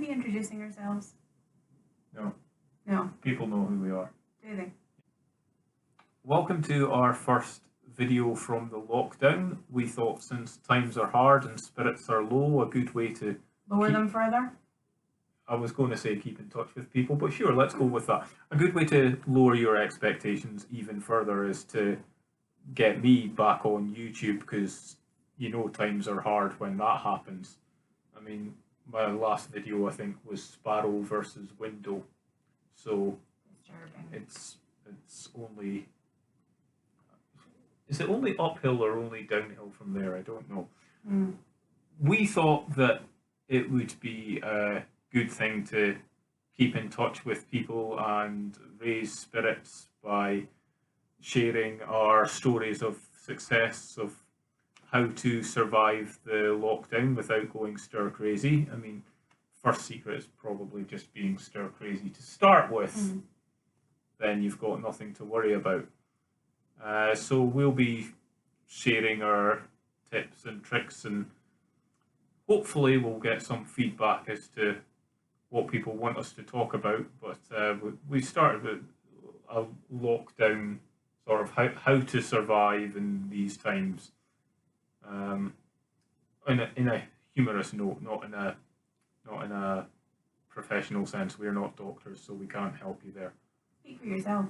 be introducing ourselves? No. No. People know who we are. Do they? Welcome to our first video from the lockdown. We thought since times are hard and spirits are low, a good way to lower them further? I was going to say keep in touch with people, but sure, let's go with that. A good way to lower your expectations even further is to get me back on YouTube, because you know times are hard when that happens. I mean, my last video I think was Sparrow versus Window, so it's only, is it only uphill or only downhill from there? I don't know. We thought that it would be a good thing to keep in touch with people and raise spirits by sharing our stories of success, of how to survive the lockdown without going stir crazy. I mean, first secret is probably just being stir crazy to start with. Then you've got nothing to worry about. So we'll be sharing our tips and tricks, and hopefully we'll get some feedback as to what people want us to talk about. But we started with a lockdown, sort of how to survive in these times, in a humorous note, not in a professional sense. We're not doctors, so we can't help you there. Speak for yourself.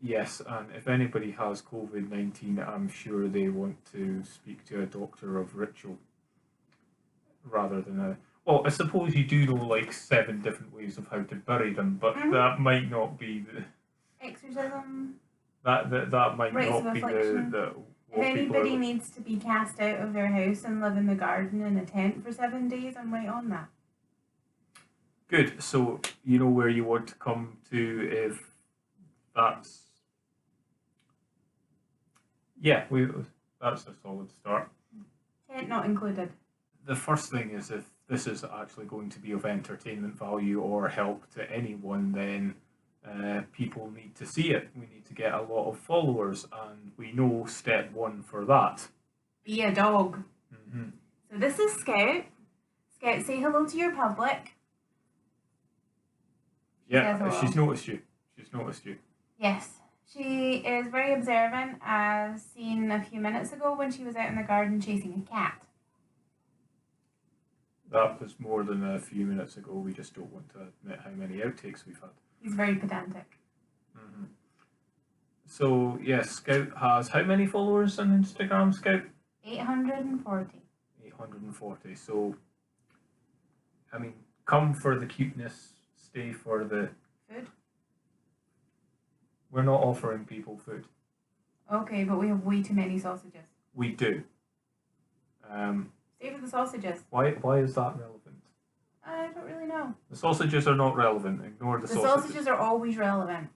Yes, and if anybody has COVID-19, I'm sure they want to speak to a doctor of ritual rather than a... Well, I suppose you do know like 7 different ways of how to bury them, but that might not be the... Exorcism. That might not be the if anybody needs to be cast out of their house and live in the garden in a tent for 7 days, I'm right on that. Good, so you know where you want to come to if that's... Yeah, that's a solid start. Tent not included. The first thing is, if this is actually going to be of entertainment value or help to anyone, then people need to see it. We need to get a lot of followers, and we know step 1 for that. Be a dog. So this is Scout. Scout, say hello to your public. Yeah, she's noticed you. She's noticed you. Yes. She is very observant, as seen a few minutes ago when she was out in the garden chasing a cat. That was more than a few minutes ago. We just don't want to admit how many outtakes we've had. He's very pedantic. So, yes, Scout has how many followers on Instagram, Scout? 840. 840. So, I mean, come for the cuteness, stay for the... Food? We're not offering people food. Okay, but we have way too many sausages. We do. Stay for the sausages. Why is that relevant? I don't really know. The sausages are not relevant. Ignore the sausages. The sausages are always relevant.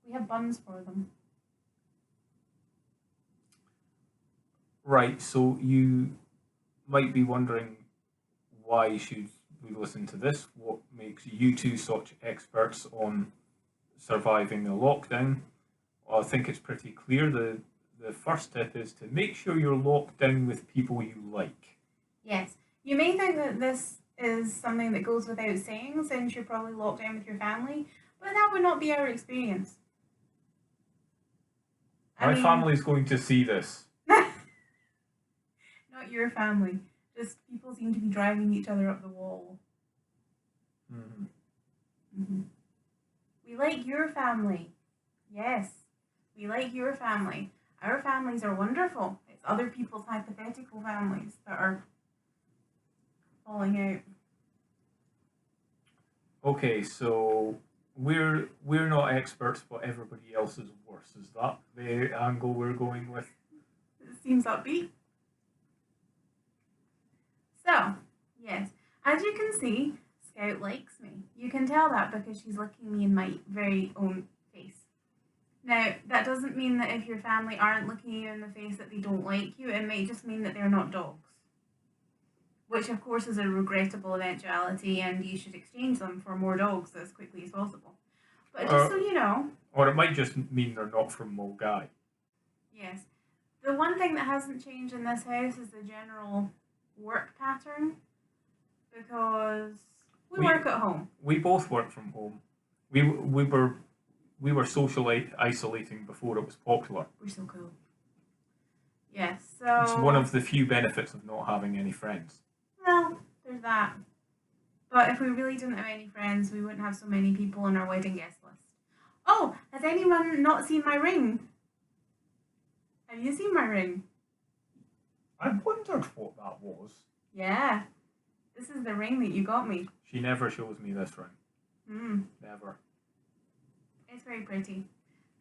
We have buns for them. Right, so you might be wondering, why should we listen to this? What makes you two such experts on surviving a lockdown? Well, I think it's pretty clear. The first tip is to make sure you're locked down with people you like. Yes. You may think that this is something that goes without saying, since you're probably locked down with your family, but that would not be our experience. My family's going to see this. Not your family. Just people seem to be driving each other up the wall. We like your family. Yes, we like your family. Our families are wonderful. It's other people's hypothetical families that are falling out. Okay, so we're not experts, but everybody else is worse. Is that the angle we're going with? It seems upbeat. So, yes, as you can see, Scout likes me. You can tell that because she's looking me in my very own face. Now, that doesn't mean that if your family aren't looking you in the face that they don't like you. It may just mean that they're not dogs. Which, of course, is a regrettable eventuality, and you should exchange them for more dogs as quickly as possible. But just so you know... Or it might just mean they're not from Mulgai. Yes. The one thing that hasn't changed in this house is the general work pattern. because we We- work at home. We both work from home. We were socially isolating before it was popular. We're so cool. Yes, so... It's one of the few benefits of not having any friends. Well, there's that. But if we really didn't have any friends, we wouldn't have so many people on our wedding guest list. Oh, has anyone not seen my ring? Have you seen my ring? I wondered what that was. Yeah. This is the ring that you got me. She never shows me this ring. Never. It's very pretty.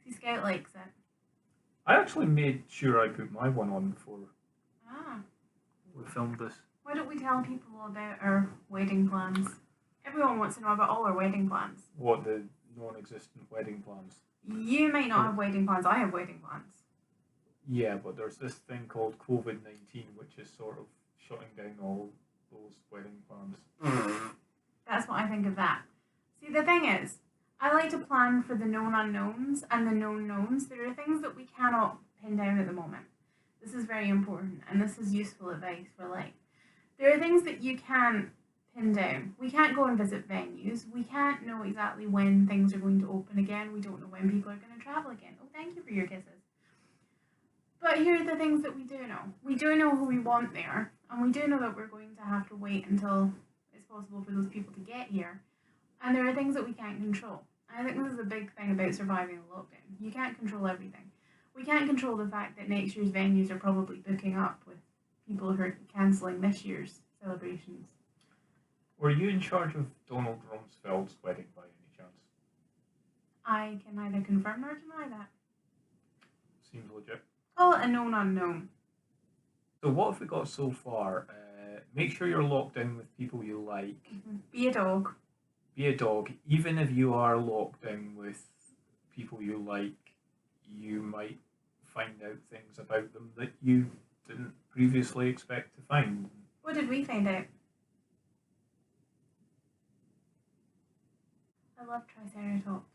See, Scout likes it. I actually made sure I put my one on before Ah. we filmed this. Why don't we tell people about our wedding plans? Everyone wants to know about all our wedding plans. What, the non-existent wedding plans? You might not have wedding plans. I have wedding plans. Yeah, but there's this thing called COVID-19, which is sort of shutting down all those wedding plans. That's what I think of that. See, the thing is, I like to plan for the known unknowns and the known knowns. There are things that we cannot pin down at the moment. This is very important, and this is useful advice for life. There are things that you can't pin down. We can't go and visit venues. We can't know exactly when things are going to open again. We don't know when people are going to travel again. Oh, thank you for your kisses. But here are the things that we do know. We do know who we want there, and we do know that we're going to have to wait until it's possible for those people to get here. And there are things that we can't control. I think this is a big thing about surviving a lockdown. You can't control everything. We can't control the fact that next year's venues are probably booking up with people who are cancelling this year's celebrations. Were you in charge of Donald Rumsfeld's wedding by any chance? I can neither confirm nor deny that. Seems legit. Call it a known unknown. So what have we got so far? Make sure you're locked in with people you like. Be a dog. Be a dog. Even if you are locked in with people you like, you might find out things about them that you didn't previously expect to find. What did we find out? I love Triceratops.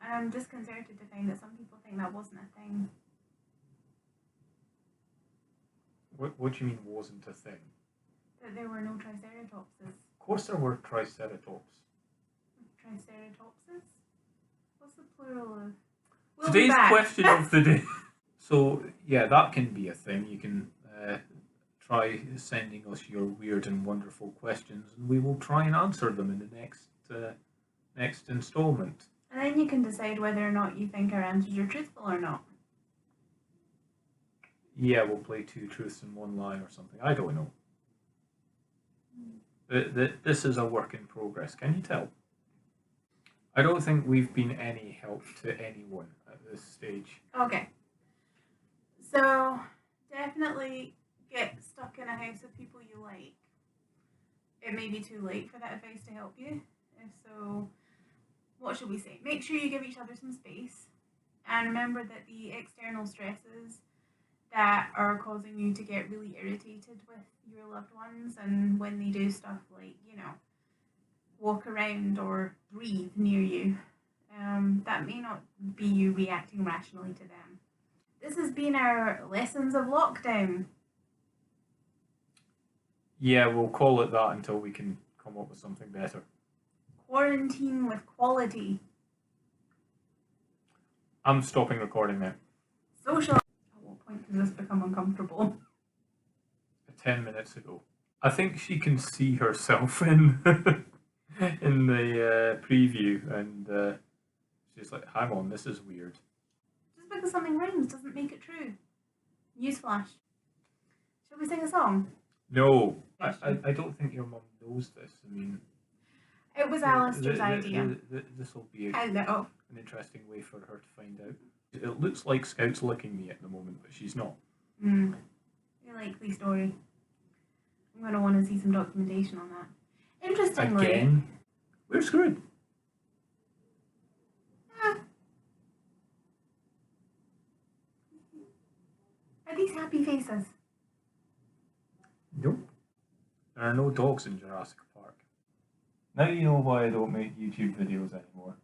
And I'm disconcerted to find that some people think that wasn't a thing. What do you mean wasn't a thing? That there were no Triceratopses. Of course there were Triceratops. Triceratopses? What's the plural of? We'll Today's be back. question of the day. So, yeah, that can be a thing. You can try sending us your weird and wonderful questions, and we will try and answer them in the next installment. And then you can decide whether or not you think our answers are truthful or not. Yeah, we'll play 2 truths and 1 lie or something. I don't know. This is a work in progress. Can you tell? I don't think we've been any help to anyone at this stage. Okay. So, definitely get stuck in a house with people you like. It may be too late for that advice to help you. If so, what should we say? Make sure you give each other some space. And remember that the external stresses that are causing you to get really irritated with your loved ones, and when they do stuff like, walk around or breathe near you, that may not be you reacting rationally to them. This has been our lessons of lockdown. Yeah, we'll call it that until we can come up with something better. Quarantine with quality. I'm stopping recording now. Social. At what point does this become uncomfortable? 10 minutes ago. I think she can see herself in in the preview, and she's like, hang on, this is weird. Just because something rhymes doesn't make it true. Newsflash. Shall we sing a song? No, I don't think your mum knows this. I mean, It was Alisdair's idea. This will be I know. an interesting way for her to find out. It looks like Scout's licking me at the moment, but she's not. A likely story. I'm going to want to see some documentation on that. Interestingly... Again? We're screwed. Are these happy faces? Nope. There are no dogs in Jurassic Park. Now you know why I don't make YouTube videos anymore.